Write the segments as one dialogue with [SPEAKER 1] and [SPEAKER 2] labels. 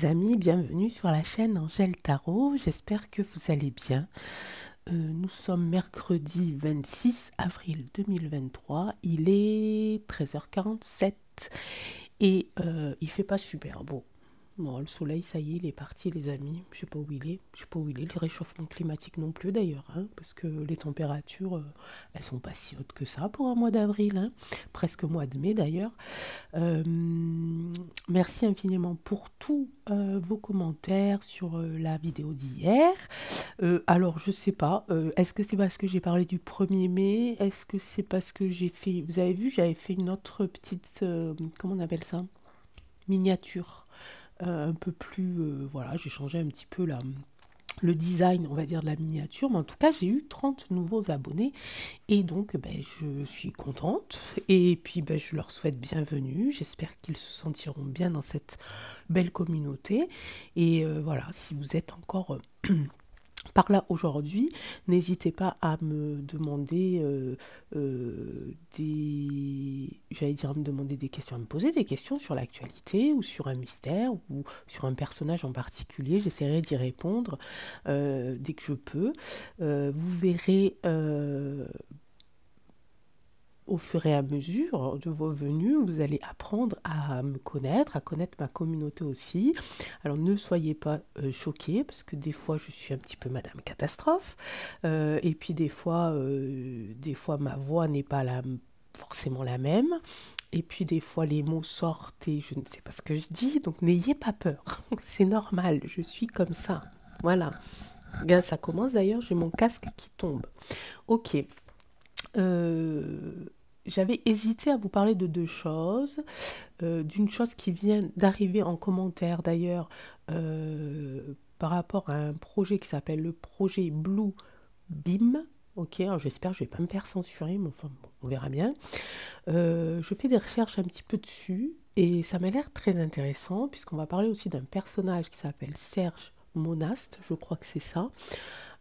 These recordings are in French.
[SPEAKER 1] les amis, bienvenue sur la chaîne Angèle Tarot, j'espère que vous allez bien. Nous sommes mercredi 26 avril 2023, il est 13h47 et il fait pas super beau. Bon, le soleil, ça y est, il est parti, les amis. Je sais pas où il est. Je sais pas où il est. Le réchauffement climatique non plus, d'ailleurs, hein, parce que les températures, elles sont pas si hautes que ça pour un mois d'avril, hein, presque mois de mai d'ailleurs. Euh, Merci infiniment pour tous vos commentaires sur la vidéo d'hier. Alors, je sais pas. Est-ce que c'est parce que j'ai parlé du 1er mai? Est-ce que c'est parce que j'ai fait... Vous avez vu, j'avais fait une autre petite... comment on appelle ça? Miniature un peu plus, voilà, j'ai changé un petit peu le design, on va dire, de la miniature, mais en tout cas, j'ai eu 30 nouveaux abonnés, et donc, ben, je suis contente, et puis, ben, je leur souhaite bienvenue, j'espère qu'ils se sentiront bien dans cette belle communauté, et voilà, si vous êtes encore... par là aujourd'hui, n'hésitez pas à me demander j'allais dire à me demander des questions, à me poser des questions sur l'actualité ou sur un mystère ou sur un personnage en particulier. J'essaierai d'y répondre dès que je peux. Vous verrez au fur et à mesure de vos venues, vous allez apprendre à me connaître, à connaître ma communauté aussi. Alors ne soyez pas choqués, parce que des fois je suis un petit peu Madame Catastrophe, et puis des fois ma voix n'est pas forcément la même, et puis des fois les mots sortent et je ne sais pas ce que je dis, donc n'ayez pas peur, c'est normal, je suis comme ça. Voilà. Bien, ça commence d'ailleurs, j'ai mon casque qui tombe. Ok. J'avais hésité à vous parler de deux choses. D'une chose qui vient d'arriver en commentaire d'ailleurs par rapport à un projet qui s'appelle le projet Blue Beam. Ok, alors j'espère que je ne vais pas me faire censurer, mais enfin, bon, on verra bien. Je fais des recherches un petit peu dessus et ça m'a l'air très intéressant puisqu'on va parler aussi d'un personnage qui s'appelle Serge Monast, je crois que c'est ça.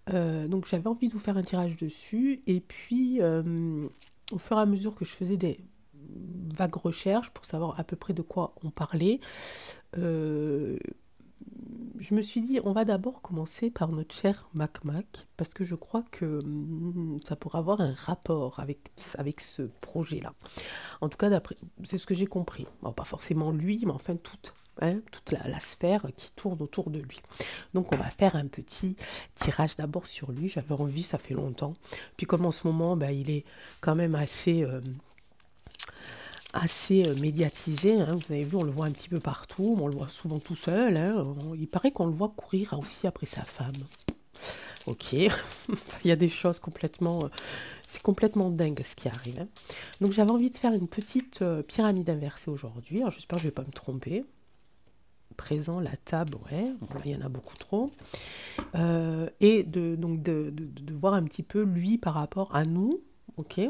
[SPEAKER 1] Donc j'avais envie de vous faire un tirage dessus et puis au fur et à mesure que je faisais des vagues recherches pour savoir à peu près de quoi on parlait, euh, je me suis dit on va d'abord commencer par notre cher Mac Mac parce que je crois que ça pourrait avoir un rapport avec ce projet-là. En tout cas, c'est ce que j'ai compris. Bon, pas forcément lui, mais enfin toute la sphère qui tourne autour de lui. Donc on va faire un petit tirage d'abord sur lui. J'avais envie, ça fait longtemps. Puis comme en ce moment, bah, il est quand même assez médiatisé, hein. Vous avez vu, on le voit un petit peu partout, on le voit souvent tout seul, hein. Il paraît qu'on le voit courir aussi après sa femme. Ok, il y a des choses complètement... c'est complètement dingue ce qui arrive, hein. Donc j'avais envie de faire une petite pyramide inversée aujourd'hui. Alors j'espère que je ne vais pas me tromper. Présent, la table, ouais, bon, là, il y en a beaucoup trop. Et de voir un petit peu lui par rapport à nous, ok.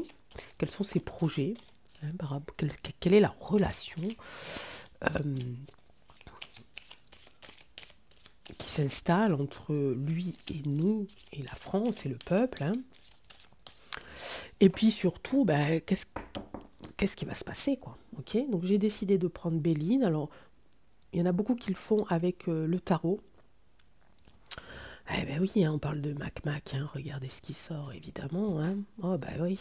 [SPEAKER 1] Quels sont ses projets, hein, quelle est la relation qui s'installe entre lui et nous, et la France et le peuple, hein. Et puis surtout, bah, qu'est-ce qui va se passer, quoi. Ok, donc j'ai décidé de prendre Béline. Alors, il y en a beaucoup qui le font avec le tarot. Eh ben oui, hein, on parle de Mac Mac, hein, regardez ce qui sort, évidemment, hein. Oh bah oui.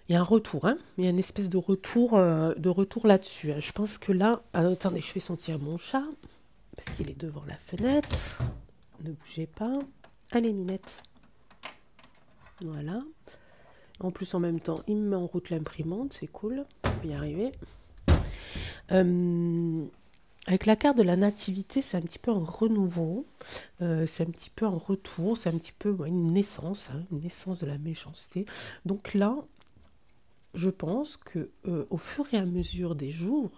[SPEAKER 1] Il y a un retour, hein. Il y a une espèce de retour là-dessus, hein. Je pense que là... Alors, attendez, je fais sentir mon chat, parce qu'il est devant la fenêtre. Ne bougez pas. Allez, Minette. Voilà. En plus, en même temps, il me met en route l'imprimante, c'est cool. On va y arriver. Avec la carte de la nativité, c'est un petit peu un renouveau, c'est un petit peu un retour, c'est un petit peu une naissance, hein, une naissance de la méchanceté. Donc là, je pense que au fur et à mesure des jours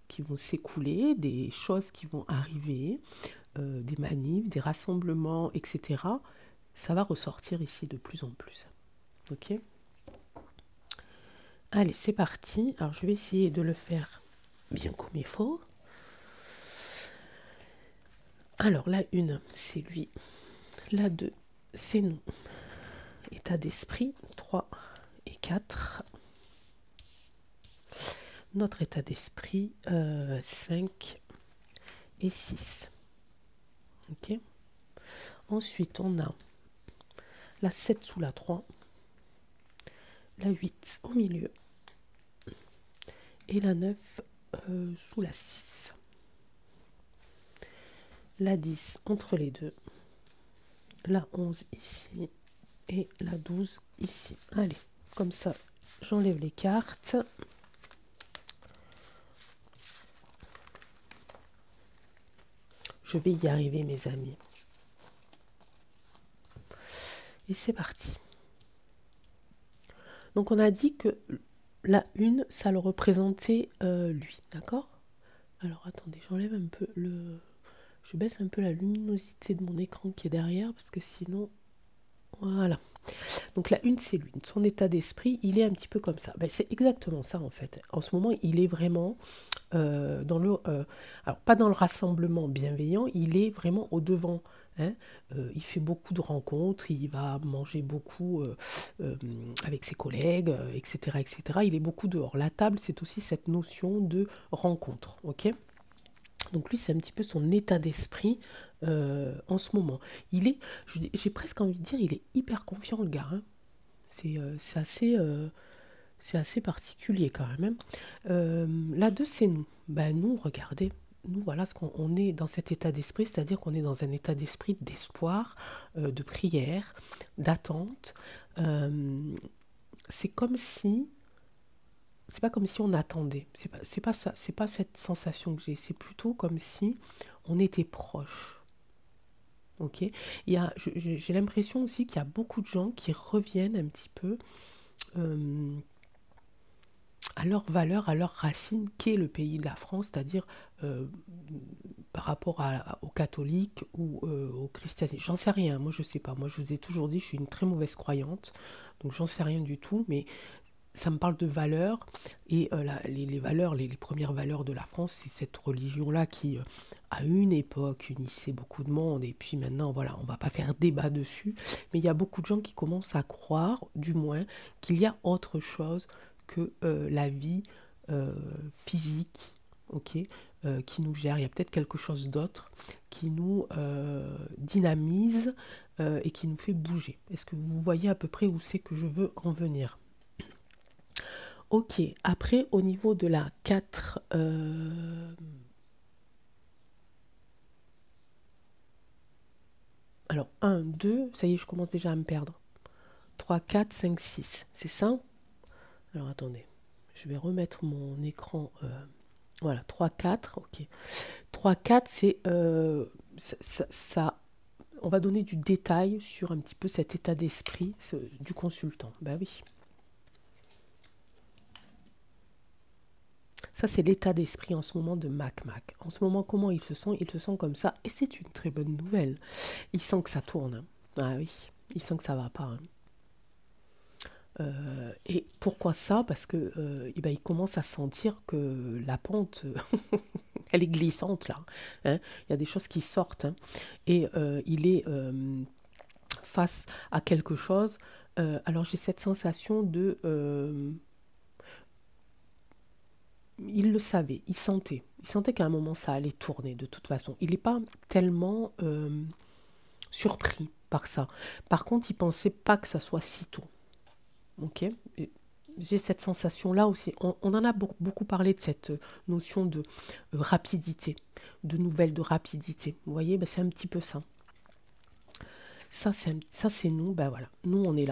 [SPEAKER 1] qui vont s'écouler, des choses qui vont arriver, des manifs, des rassemblements, etc., ça va ressortir ici de plus en plus. Ok ? Allez, c'est parti. Alors, je vais essayer de le faire bien comme il faut. Alors, la 1, c'est lui. La 2, c'est nous. État d'esprit, 3 et 4. Notre état d'esprit, 5 et 6. Ok. Ensuite, on a la 7 sous la 3, la 8 au milieu et la 9 sous la 6. La 10 entre les deux, la 11 ici et la 12 ici. Allez, comme ça, j'enlève les cartes. Je vais y arriver, mes amis. Et c'est parti. Donc, on a dit que la 1, ça le représentait lui, d'accord? Alors, attendez, j'enlève un peu le... Je baisse un peu la luminosité de mon écran qui est derrière, parce que sinon... Voilà. Donc la 1, c'est lui. Son état d'esprit, il est un petit peu comme ça. Ben, c'est exactement ça, en fait. En ce moment, il est vraiment dans le... alors, pas dans le rassemblement bienveillant, il est vraiment au devant. Hein. Il fait beaucoup de rencontres, il va manger beaucoup avec ses collègues, etc., etc. Il est beaucoup dehors. La table, c'est aussi cette notion de rencontre, ok? Donc lui, c'est un petit peu son état d'esprit en ce moment. Il est, j'ai presque envie de dire, il est hyper confiant, le gars. Hein. C'est assez particulier quand même. La 2, c'est nous. Ben, nous, regardez, nous, voilà ce qu'on on est dans cet état d'esprit, c'est-à-dire qu'on est dans un état d'esprit d'espoir, de prière, d'attente. Euh, c'est comme si c'est pas comme si on attendait. C'est pas ça. C'est pas cette sensation que j'ai. C'est plutôt comme si on était proche. Ok. J'ai l'impression aussi qu'il y a beaucoup de gens qui reviennent un petit peu euh, à leur valeur, à leur racine, qu'est le pays de la France, c'est-à-dire euh, par rapport aux catholiques ou au christianisme. J'en sais rien. Moi, je sais pas. Moi, je vous ai toujours dit, je suis une très mauvaise croyante, donc j'en sais rien du tout. Mais ça me parle de valeurs, et les valeurs, les premières valeurs de la France, c'est cette religion-là qui, à une époque, unissait beaucoup de monde, et puis maintenant, voilà, on va pas faire débat dessus, mais il y a beaucoup de gens qui commencent à croire, du moins, qu'il y a autre chose que la vie euh, physique, ok, qui nous gère. Il y a peut-être quelque chose d'autre qui nous dynamise et qui nous fait bouger. Est-ce que vous voyez à peu près où c'est que je veux en venir? Ok, après au niveau de la 4, alors 1, 2, ça y est, je commence déjà à me perdre. 3, 4, 5, 6, c'est ça? Alors attendez, je vais remettre mon écran. Voilà, 3, 4, ok. 3, 4, c'est on va donner du détail sur un petit peu cet état d'esprit du consultant. Ben oui. Ça, c'est l'état d'esprit en ce moment de Mac Mac. En ce moment, comment il se sent? Il se sent comme ça, et c'est une très bonne nouvelle. Il sent que ça tourne. Hein. Ah oui, il sent que ça va pas. Hein. Et pourquoi ça? Parce que eh ben, il commence à sentir que la pente, elle est glissante là. Hein. Il y a des choses qui sortent. Hein. Et il est face à quelque chose. Alors j'ai cette sensation de il le savait, il sentait. Il sentait qu'à un moment ça allait tourner de toute façon. Il n'est pas tellement surpris par ça. Par contre, il pensait pas que ça soit si tôt. Ok. Et j'ai cette sensation-là aussi. On en a beaucoup parlé de cette notion de rapidité, de nouvelles de rapidité. Vous voyez, ben, c'est un petit peu ça. Ça, c'est nous, ben voilà, nous on est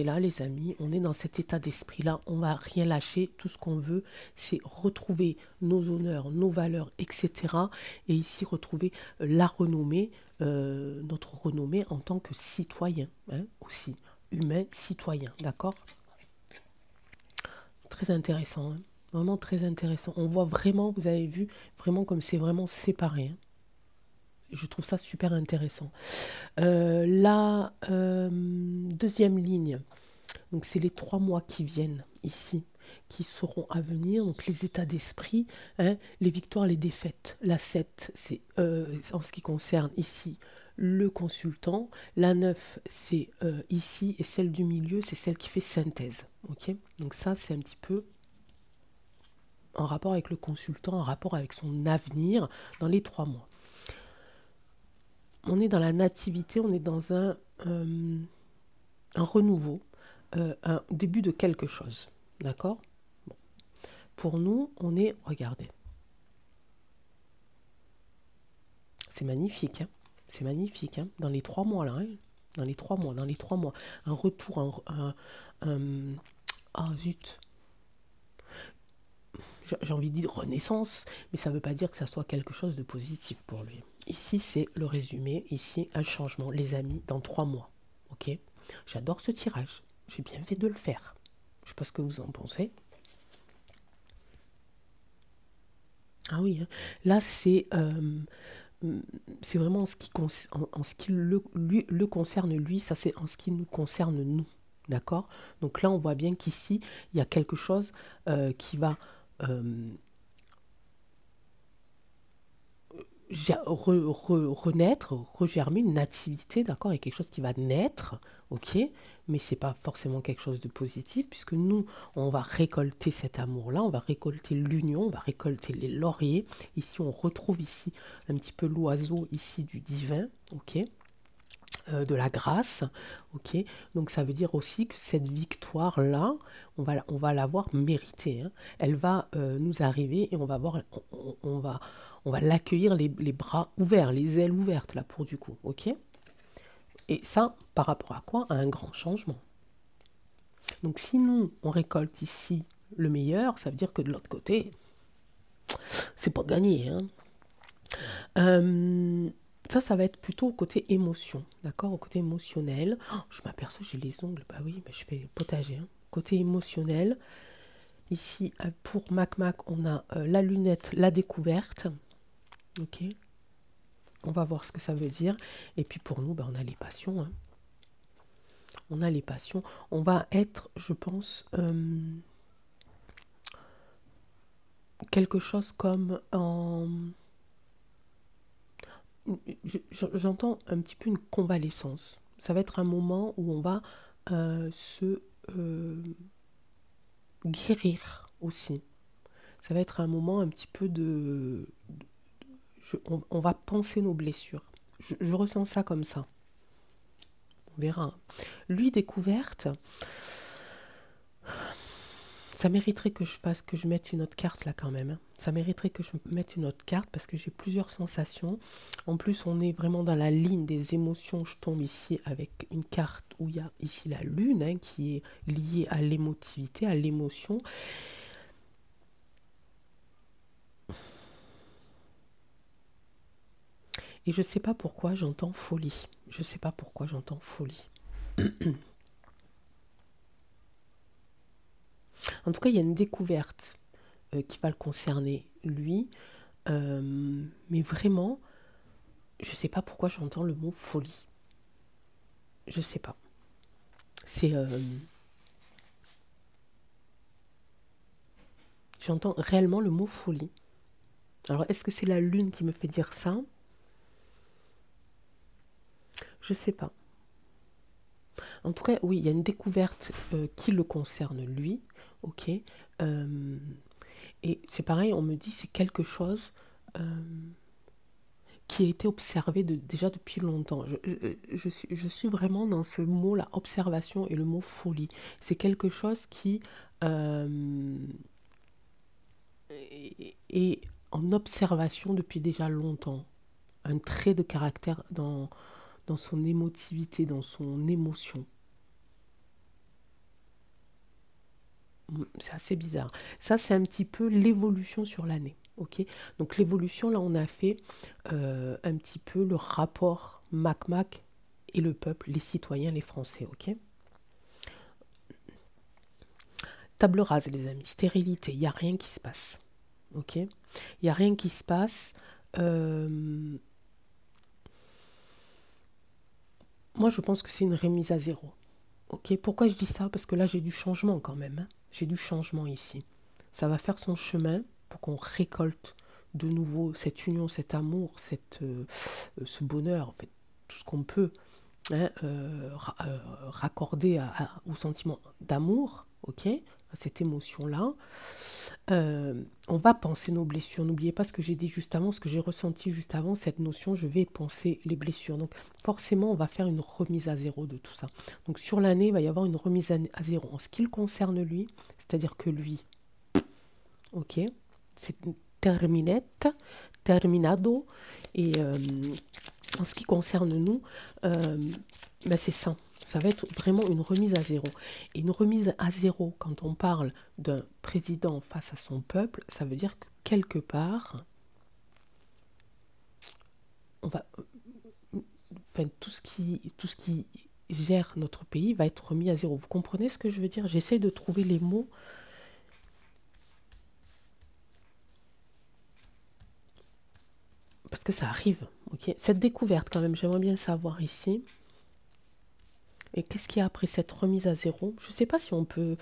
[SPEAKER 1] là, les amis, on est dans cet état d'esprit-là, on va rien lâcher, tout ce qu'on veut, c'est retrouver nos honneurs, nos valeurs, etc. Et ici retrouver la renommée, notre renommée en tant que citoyen, hein, aussi, humain, citoyen, d'accord? Très intéressant, hein, vraiment très intéressant. On voit vraiment, vous avez vu, vraiment comme c'est vraiment séparé, hein. Je trouve ça super intéressant. La deuxième ligne, donc c'est les 3 mois qui viennent ici, qui seront à venir, donc les états d'esprit, hein, les victoires, les défaites. La 7, c'est en ce qui concerne ici le consultant. La 9, c'est ici, et celle du milieu, c'est celle qui fait synthèse. Ok, donc ça, c'est un petit peu en rapport avec le consultant, en rapport avec son avenir dans les 3 mois. On est dans la nativité, on est dans un renouveau, un début de quelque chose. D'accord? Bon. Pour nous, on est, regardez, c'est magnifique, hein? C'est magnifique, hein? Dans les 3 mois là, hein? Dans les 3 mois, un retour, ah zut, j'ai envie de dire renaissance, mais ça ne veut pas dire que ça soit quelque chose de positif pour lui. Ici, c'est le résumé, ici, un changement, les amis, dans 3 mois, ok? J'adore ce tirage, j'ai bien fait de le faire. Je ne sais pas ce que vous en pensez. Ah oui, hein. Là, c'est vraiment en ce qui, en ce qui le concerne lui, ça c'est en ce qui nous concerne nous. D'accord? Donc là, on voit bien qu'ici, il y a quelque chose qui va renaître, regermer, une nativité, d'accord? Il y a quelque chose qui va naître, ok? Mais c'est pas forcément quelque chose de positif, puisque nous, on va récolter cet amour-là, on va récolter l'union, on va récolter les lauriers. Ici, on retrouve ici un petit peu l'oiseau ici du divin, ok? De la grâce, ok? Donc ça veut dire aussi que cette victoire-là, on va l'avoir méritée, hein. Elle va nous arriver et on va voir, on va l'accueillir les bras ouverts, les ailes ouvertes là pour du coup, ok? Et ça, par rapport à quoi? À un grand changement. Donc si nous, on récolte ici le meilleur, ça veut dire que de l'autre côté, c'est pas gagné, hein. Ça va être plutôt au côté émotion, d'accord? Au côté émotionnel. Oh, je m'aperçois, j'ai les ongles. Bah oui, bah je fais potager, hein. Côté émotionnel. Ici, pour Mac, on a la lunette, la découverte. Ok? On va voir ce que ça veut dire. Et puis pour nous, bah, on a les passions, hein. On a les passions. On va être, je pense, quelque chose comme en... J'entends un petit peu une convalescence. Ça va être un moment où on va se guérir aussi. Ça va être un moment un petit peu de... on va penser nos blessures. Je ressens ça comme ça. On verra. Lui, découverte, ça mériterait que je mette une autre carte là quand même, hein. Ça mériterait que je mette une autre carte parce que j'ai plusieurs sensations. En plus, on est vraiment dans la ligne des émotions. Je tombe ici avec une carte où il y a ici la lune, hein, qui est liée à l'émotivité, à l'émotion. Et je ne sais pas pourquoi j'entends folie. Je ne sais pas pourquoi j'entends folie. En tout cas, il y a une découverte qui va le concerner, lui. Mais vraiment, je ne sais pas pourquoi j'entends le mot folie. Je ne sais pas. C'est... j'entends réellement le mot folie. Alors, est-ce que c'est la lune qui me fait dire ça? Je ne sais pas. En tout cas, oui, il y a une découverte qui le concerne lui, ok. Et c'est pareil, on me dit c'est quelque chose qui a été observé déjà depuis longtemps. Je suis vraiment dans ce mot-là, observation et le mot folie. C'est quelque chose qui est en observation depuis déjà longtemps. Un trait de caractère dans son émotivité, dans son émotion. C'est assez bizarre. Ça, c'est un petit peu l'évolution sur l'année. Ok. Donc l'évolution, là, on a fait un petit peu le rapport Mac et le peuple, les citoyens, les Français. Ok. Table rase, les amis. Stérilité. Il n'y a rien qui se passe. Ok. Il n'y a rien qui se passe. Moi, je pense que c'est une remise à zéro. Ok. Pourquoi je dis ça? Parce que là, j'ai du changement quand même, hein. J'ai du changement ici. Ça va faire son chemin pour qu'on récolte de nouveau cette union, cet amour, ce bonheur, en fait, tout ce qu'on peut, hein, raccorder au sentiment d'amour, ok, à cette émotion-là. On va penser nos blessures. N'oubliez pas ce que j'ai dit juste avant, ce que j'ai ressenti juste avant, cette notion, je vais penser les blessures. Donc forcément, on va faire une remise à zéro de tout ça. Donc sur l'année, il va y avoir une remise à zéro. En ce qui le concerne lui, c'est-à-dire que lui, ok, c'est terminado. Et en ce qui concerne nous, ben c'est ça. Ça va être vraiment une remise à zéro. Et une remise à zéro, quand on parle d'un président face à son peuple, ça veut dire que quelque part, on va, enfin, tout ce qui gère notre pays va être remis à zéro. Vous comprenez ce que je veux dire? J'essaie de trouver les mots. Parce que ça arrive, ok? Cette découverte, quand même, j'aimerais bien savoir ici. Et qu'est-ce qu'il y a après cette remise à zéro? Je ne sais pas si on peut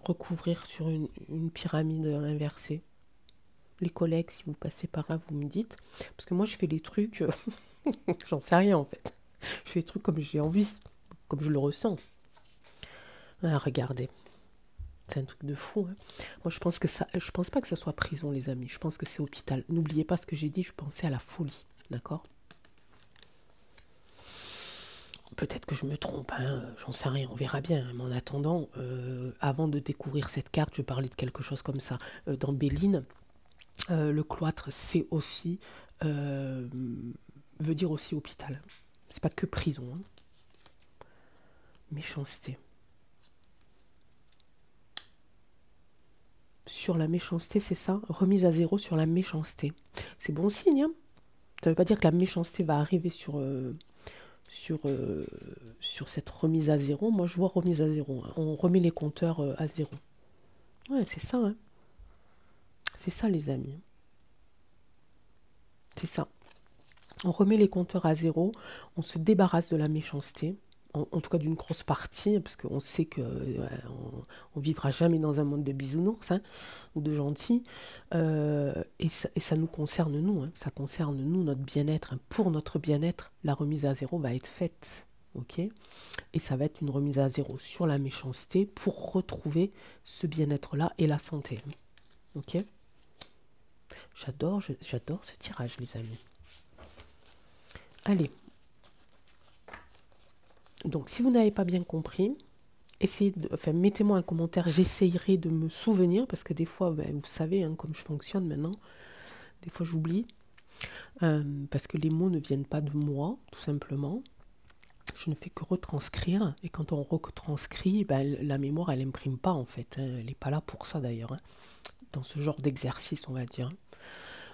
[SPEAKER 1] recouvrir sur une pyramide inversée. Les collègues, si vous passez par là, vous me dites. Parce que moi, je fais les trucs, j'en sais rien en fait. Je fais les trucs comme j'ai envie, comme je le ressens. Ah, regardez, c'est un truc de fou. Hein. Moi, je pense pas que ça soit prison, les amis. Je pense que c'est hôpital. N'oubliez pas ce que j'ai dit, je pensais à la folie, d'accord? Peut-être que je me trompe, hein, j'en sais rien, on verra bien. Mais en attendant, avant de découvrir cette carte, je parlais de quelque chose comme ça. Dans Béline, le cloître, c'est aussi, veut dire aussi hôpital. C'est pas que prison. Hein. Méchanceté. Sur la méchanceté, c'est ça? Remise à zéro sur la méchanceté. C'est bon signe, hein? Ça veut pas dire que la méchanceté va arriver sur cette remise à zéro. Moi, je vois remise à zéro. Hein. On remet les compteurs à zéro. Ouais, c'est ça. Hein. C'est ça, les amis. C'est ça. On remet les compteurs à zéro. On se débarrasse de la méchanceté. En tout cas, d'une grosse partie, parce qu'on sait que on vivra jamais dans un monde de bisounours hein, ou de gentils. Et ça nous concerne, nous. Hein. Ça concerne, nous, notre bien-être. Hein. Pour notre bien-être, la remise à zéro va être faite. Ok, et ça va être une remise à zéro sur la méchanceté pour retrouver ce bien-être-là et la santé. Ok, j'adore ce tirage, les amis. Allez. Donc, si vous n'avez pas bien compris, mettez-moi un commentaire, j'essayerai de me souvenir, parce que des fois, ben, vous savez hein, comme je fonctionne maintenant, des fois j'oublie, parce que les mots ne viennent pas de moi, tout simplement. Je ne fais que retranscrire, et quand on retranscrit, ben, la mémoire, elle n'imprime pas en fait, hein, elle n'est pas là pour ça d'ailleurs, hein, dans ce genre d'exercice, on va dire.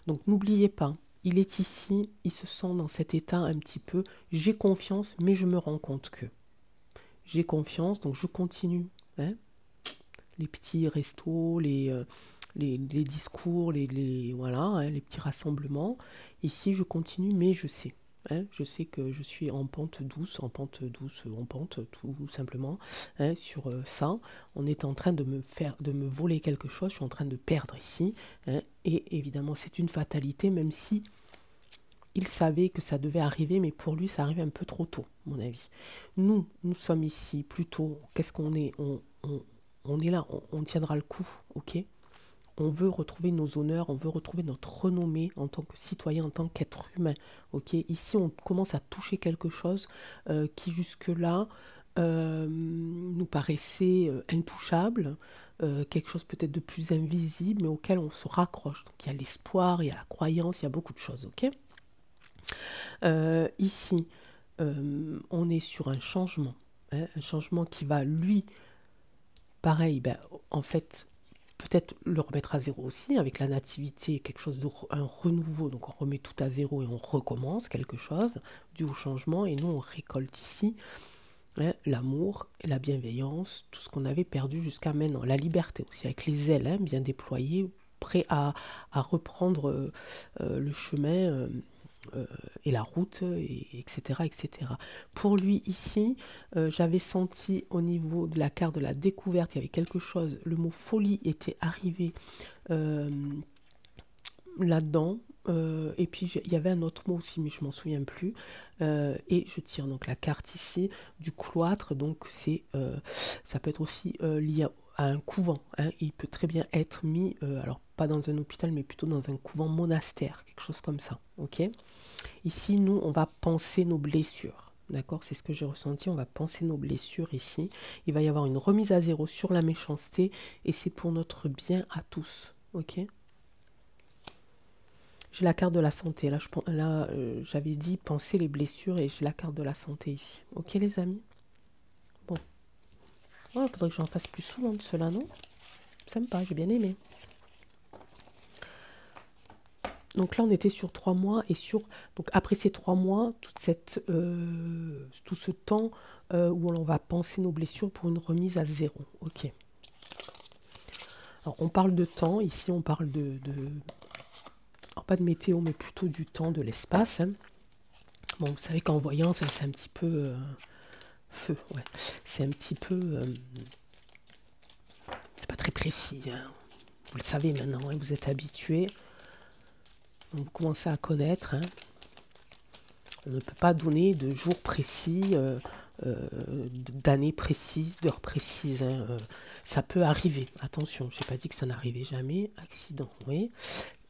[SPEAKER 1] Donc n'oubliez pas, il est ici, il se sent dans cet état un petit peu, j'ai confiance, mais je me rends compte que. J'ai confiance, donc je continue. Hein, les petits restos, les discours, voilà, hein, les petits rassemblements. Ici, je continue, mais je sais. Hein, je sais que je suis en pente douce, tout simplement, hein, sur ça. On est en train de me voler quelque chose, je suis en train de perdre ici. Hein, et évidemment, c'est une fatalité, même si il savait que ça devait arriver, mais pour lui, ça arrive un peu trop tôt, à mon avis. Nous sommes ici plutôt, qu'est-ce qu'on est on est là, on tiendra le coup, ok? On veut retrouver nos honneurs, on veut retrouver notre renommée en tant que citoyen, en tant qu'être humain, ok? Ici, on commence à toucher quelque chose qui jusque-là nous paraissait intouchable, quelque chose peut-être de plus invisible, mais auquel on se raccroche. Donc il y a l'espoir, il y a la croyance, il y a beaucoup de choses, ok? Ici, on est sur un changement, hein, un changement qui va, lui, pareil, ben, en fait, peut-être le remettre à zéro aussi, avec la nativité, quelque chose un renouveau, donc on remet tout à zéro et on recommence quelque chose dû au changement, et nous, on récolte ici hein, l'amour, la bienveillance, tout ce qu'on avait perdu jusqu'à maintenant, la liberté aussi, avec les ailes hein, bien déployées, prêts à reprendre le chemin et la route, etc., etc. Pour lui, ici, j'avais senti au niveau de la carte de la découverte, il y avait quelque chose, le mot folie était arrivé là-dedans, et puis il y avait un autre mot aussi, mais je m'en souviens plus. Et je tire donc la carte ici du cloître, donc ça peut être aussi lié à un couvent, hein. Il peut très bien être mis, alors pas dans un hôpital, mais plutôt dans un couvent monastère, quelque chose comme ça, ok? Ici, nous, on va penser nos blessures. D'accord, c'est ce que j'ai ressenti. On va penser nos blessures ici. Il va y avoir une remise à zéro sur la méchanceté et c'est pour notre bien à tous. Ok. J'ai la carte de la santé. Là, j'avais dit penser les blessures et j'ai la carte de la santé ici. Ok, les amis. Bon. Il faudrait que j'en fasse plus souvent de cela, non? Sympa, j'ai bien aimé. Donc là, on était sur 3 mois et donc après ces 3 mois, tout ce temps où on va penser nos blessures pour une remise à zéro. Ok. Alors on parle de temps, ici on parle alors, pas de météo, mais plutôt du temps, de l'espace, hein. Bon, vous savez qu'en voyant, ça c'est un petit peu feu, ouais. C'est un petit peu... c'est pas très précis, hein. Vous le savez maintenant, hein, vous êtes habitués. Vous commencez à connaître, hein. On ne peut pas donner de jours précis, d'années précises, d'heures précises, hein. Ça peut arriver. Attention, je n'ai pas dit que ça n'arrivait jamais. Accident, oui.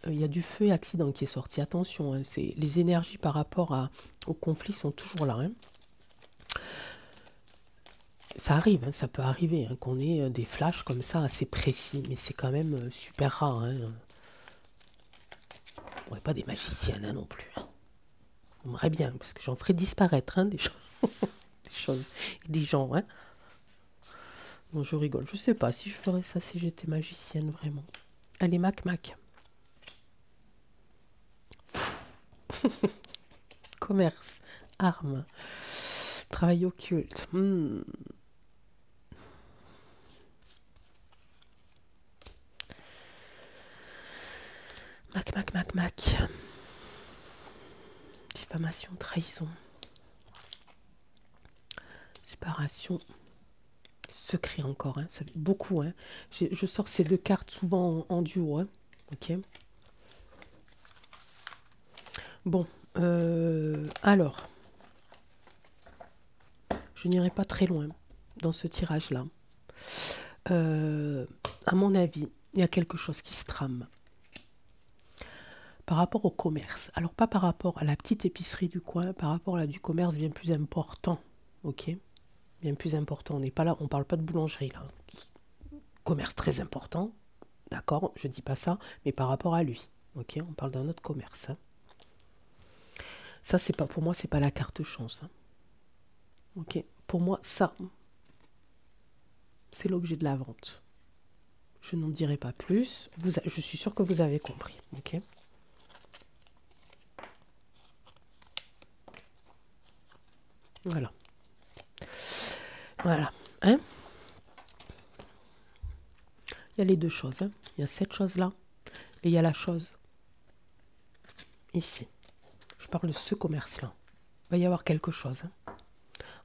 [SPEAKER 1] Il y a du feu et accident qui est sorti. Attention, hein, les énergies par rapport au conflit sont toujours là, hein. Ça arrive, hein, ça peut arriver, hein, qu'on ait des flashs comme ça assez précis, mais c'est quand même super rare, hein. On n'est pas des magiciennes, hein, non plus. On aimerait bien, parce que j'en ferai disparaître, hein, des choses, des gens, hein. Non, je rigole. Je sais pas si je ferais ça si j'étais magicienne, vraiment. Allez, Mac. Commerce, armes, travail occulte. Mac. Diffamation, trahison. Séparation. Secret encore, hein. Ça fait beaucoup, hein. Je sors ces deux cartes souvent en duo, hein. Ok. Bon, alors, je n'irai pas très loin dans ce tirage-là. À mon avis, il y a quelque chose qui se trame par rapport au commerce. Alors, pas par rapport à la petite épicerie du coin, par rapport à du commerce bien plus important, ok? Bien plus important. On n'est pas là, on parle pas de boulangerie là. Commerce très important, d'accord, je dis pas ça, mais par rapport à lui, ok, on parle d'un autre commerce, hein. Ça, c'est pas, pour moi, c'est pas la carte chance, hein. Ok, pour moi, ça, c'est l'objet de la vente. Je n'en dirai pas plus. Je suis sûre que vous avez compris, ok. Voilà. Voilà, hein. Il y a les deux choses, hein. Il y a cette chose-là et il y a la chose ici. Je parle de ce commerce-là. Il va y avoir quelque chose, hein.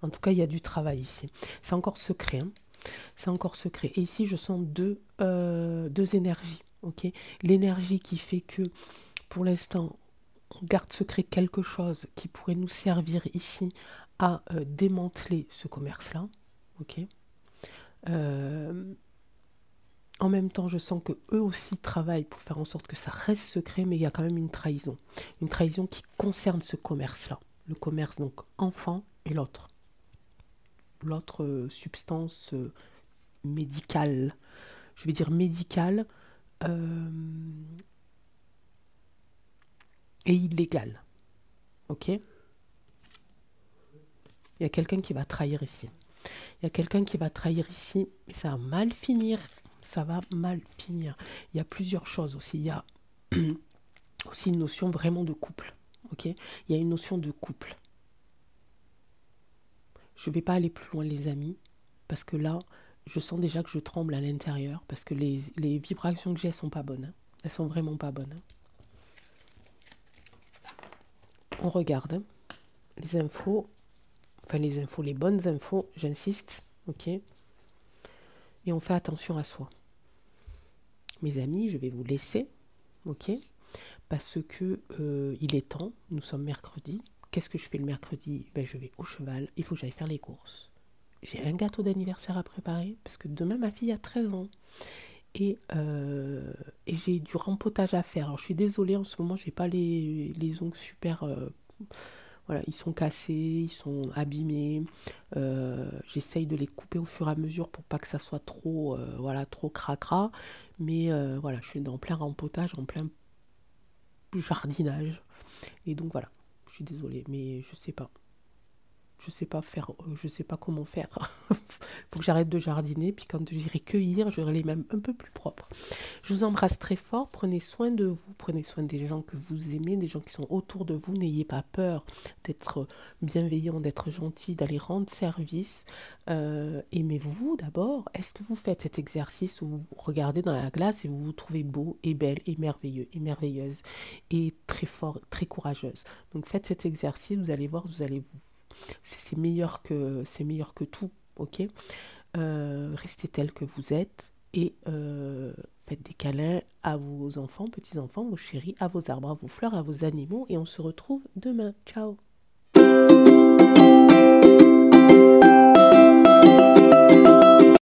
[SPEAKER 1] En tout cas, il y a du travail ici. C'est encore secret, hein. C'est encore secret. Et ici, je sens deux énergies, ok. L'énergie qui fait que, pour l'instant, on garde secret quelque chose qui pourrait nous servir ici à démanteler ce commerce-là, ok. En même temps, je sens que eux aussi travaillent pour faire en sorte que ça reste secret, mais il y a quand même une trahison qui concerne ce commerce-là, le commerce donc enfant et l'autre substance médicale, je vais dire médicale et illégale, ok. Il y a quelqu'un qui va trahir ici. Il y a quelqu'un qui va trahir ici, et ça va mal finir. Ça va mal finir. Il y a plusieurs choses aussi. Il y a aussi une notion vraiment de couple. Ok. Il y a une notion de couple. Je ne vais pas aller plus loin, les amis, parce que là, je sens déjà que je tremble à l'intérieur, parce que les vibrations que j'ai, elles sont pas bonnes, hein. Elles sont vraiment pas bonnes, hein. On regarde, hein, les infos, enfin les bonnes infos, j'insiste, ok. Et on fait attention à soi. Mes amis, je vais vous laisser, ok. parce que il est temps, nous sommes mercredi. Qu'est-ce que je fais le mercredi? Ben, je vais au cheval, il faut que j'aille faire les courses. J'ai un gâteau d'anniversaire à préparer, parce que demain ma fille a 13 ans. Et j'ai du rempotage à faire. Alors je suis désolée, en ce moment j'ai pas les ongles super... voilà, ils sont cassés, ils sont abîmés. J'essaye de les couper au fur et à mesure pour pas que ça soit trop, voilà, trop cracra. Mais voilà, je suis en plein rempotage, en plein jardinage. Et donc voilà, je suis désolée, mais je sais pas. Je sais pas comment faire. Faut que j'arrête de jardiner, puis quand j'irai cueillir, j'aurai les mêmes un peu plus propres. Je vous embrasse très fort, prenez soin de vous, prenez soin des gens que vous aimez, des gens qui sont autour de vous, n'ayez pas peur d'être bienveillant, d'être gentil, d'aller rendre service. Aimez-vous d'abord. Est-ce que vous faites cet exercice où vous regardez dans la glace et vous vous trouvez beau et belle et merveilleux et merveilleuse et très fort, très courageuse? Donc faites cet exercice, vous allez voir, vous allez c'est meilleur que tout, ok. Restez tel que vous êtes et faites des câlins à vos enfants, petits enfants, vos chéris, à vos arbres, à vos fleurs, à vos animaux et on se retrouve demain. Ciao.